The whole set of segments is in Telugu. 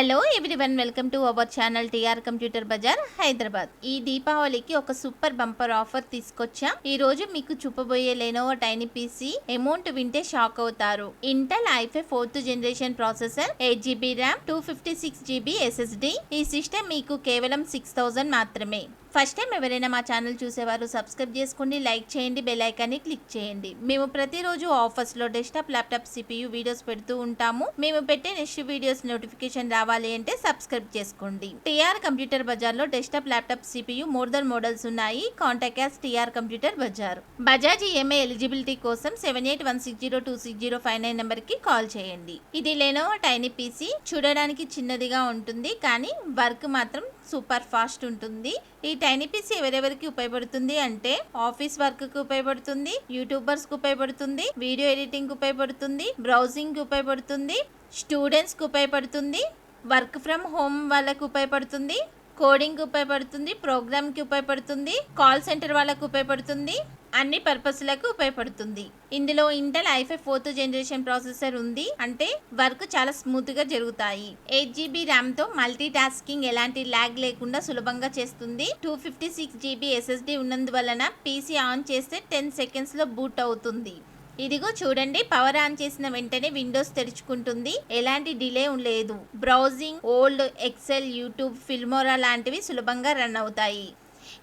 Hello everyone, welcome to our channel TR computer bazaar Hyderabad. ఈ దీపావళికి ఒక సూపర్ బంపర్ ఆఫర్ తీసుకొచ్చాం. ఈ రోజు మీకు చూపబోయే లెనోవో టైనీ పీసీ అమౌంట్ వింటే షాక్ అవుతారు. Intel i5 4th generation processor, 8GB RAM, 256GB SSD. ఈ సిస్టమ్ మీకు కేవలం 6000 మాత్రమే. ఫస్ట్ టైం ఎవరైనా మా ఛానల్ చూసేవారు సబ్స్క్రైబ్ చేసుకోండి, లైక్ చేయండి, బెల్ ఐకాన్ని క్లిక్ చేయండి. మేము ప్రతిరోజు ఆఫర్స్లో డెస్క్టాప్, ల్యాప్టాప్, CPU వీడియోస్ పెడుతూ ఉంటాము. మేము పెట్టే నెక్స్ట్ వీడియోస్ నోటిఫికేషన్ రావాలి అంటే సబ్స్క్రైబ్ చేసుకోండి. టీఆర్ కంప్యూటర్ బజార్లో desktop, laptop, CPU more models ఉన్నాయి. Contact us TR computer Bazaar. Bajaj EMI eligibility కోసం 7816026059 నెంబర్కి కాల్ చేయండి. ఇది లెనోవో టైనీ పీసీ. చూడడానికి చిన్నదిగా ఉంటుంది, కానీ వర్క్ మాత్రం సూపర్ ఫాస్ట్ ఉంటుంది. ఈ టైనీ పీసీ ఎవరెవరికి ఉపయోగపడుతుంది అంటే ఆఫీస్ వర్క్ కు ఉపయోగపడుతుంది, యూట్యూబర్స్ కు ఉపయోగపడుతుంది, వీడియో ఎడిటింగ్ కు ఉపయోగపడుతుంది, బ్రౌజింగ్ కు ఉపయోగపడుతుంది, స్టూడెంట్స్ కు ఉపయోగపడుతుంది, వర్క్ ఫ్రమ్ హోమ్ వాళ్ళకు ఉపయోగపడుతుంది, కోడింగ్ ఉపయోగపడుతుంది, ప్రోగ్రామ్ కి ఉపయోగపడుతుంది, కాల్ సెంటర్ వాళ్ళకు ఉపయోగపడుతుంది, అన్ని పర్పస్లకు ఉపయోగపడుతుంది. ఇందులో Intel i5 4th generation processor ఉంది, అంటే వర్క్ చాలా స్మూత్ గా జరుగుతాయి. 8GB ర్యామ్ తో మల్టీ టాస్కింగ్ ఎలాంటి ల్యాగ్ లేకుండా సులభంగా చేస్తుంది. 256GB SSD ఉన్నందువలన పీసీ ఆన్ చేస్తే 10 seconds లో బూట్ అవుతుంది. ఇదిగో చూడండి, పవర్ ఆన్ చేసిన వెంటనే విండోస్ తెరుచుకుంటుంది. ఎలాంటి డిలే లేదు. Browsing, old excel, YouTube, Filmora లాంటివి సులభంగా రన్ అవుతాయి.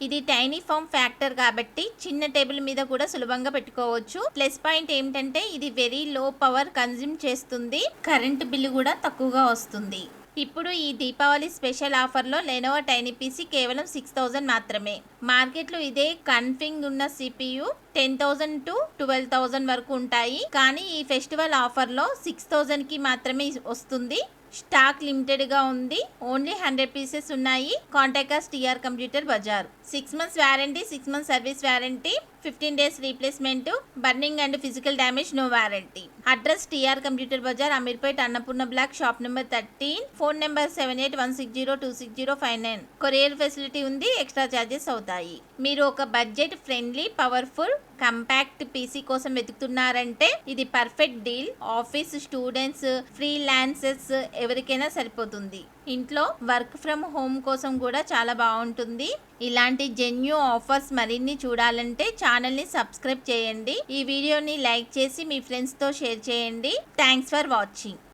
ఇది టైనీ ఫామ్ ఫ్యాక్టర్ కాబట్టి చిన్న టేబుల్ మీద కూడా సులభంగా పెట్టుకోవచ్చు. ప్లస్ పాయింట్ ఏమిటంటే ఇది వెరీ లో పవర్ కన్జ్యూమ్ చేస్తుంది. కరెంట్ బిల్లు కూడా తక్కువగా వస్తుంది. ఇప్పుడు ఈ దీపావళి స్పెషల్ ఆఫర్లో లెనోవో టైనీ పీసీ కేవలం 6000 మాత్రమే. మార్కెట్లో ఇదే కన్ఫిగ్ ఉన్న CPU 10,000 to 12,000 వరకు ఉంటాయి, కానీ ఈ ఫెస్టివల్ ఆఫర్లో 6000కి మాత్రమే వస్తుంది. స్టాక్ లిమిటెడ్ గా ఉంది. ఓన్లీ 100 పీసెస్ ఉన్నాయి. Contact us TR computer bazaar. 6 months warranty, 6 months service warranty, 15 days replacement, burning and physical damage no warranty. Address TR computer bazaar, Ameerpet, Annapurna block, shop number 13. Phone number 7816026059. Courier facility ఉంది. ఎక్స్ట్రా ఛార్జెస్ అవుతాయి. మీరు ఒక budget friendly, powerful, compact PC కోసం వెతుకుతున్నారంటే ఇది perfect deal. Office, students, freelancers ఎవరికైనా సరిపోతుంది. ఇంట్లో వర్క్ ఫ్రమ్ హోమ్ కోసం కూడా చాలా బాగుంటుంది. ఇలాంటి జెన్యూ ఆఫర్స్ మరిన్ని చూడాలంటే ఛానల్ని సబ్స్క్రైబ్ చేయండి. ఈ వీడియోని లైక్ చేసి మీ ఫ్రెండ్స్తో షేర్ చేయండి. Thanks for watching.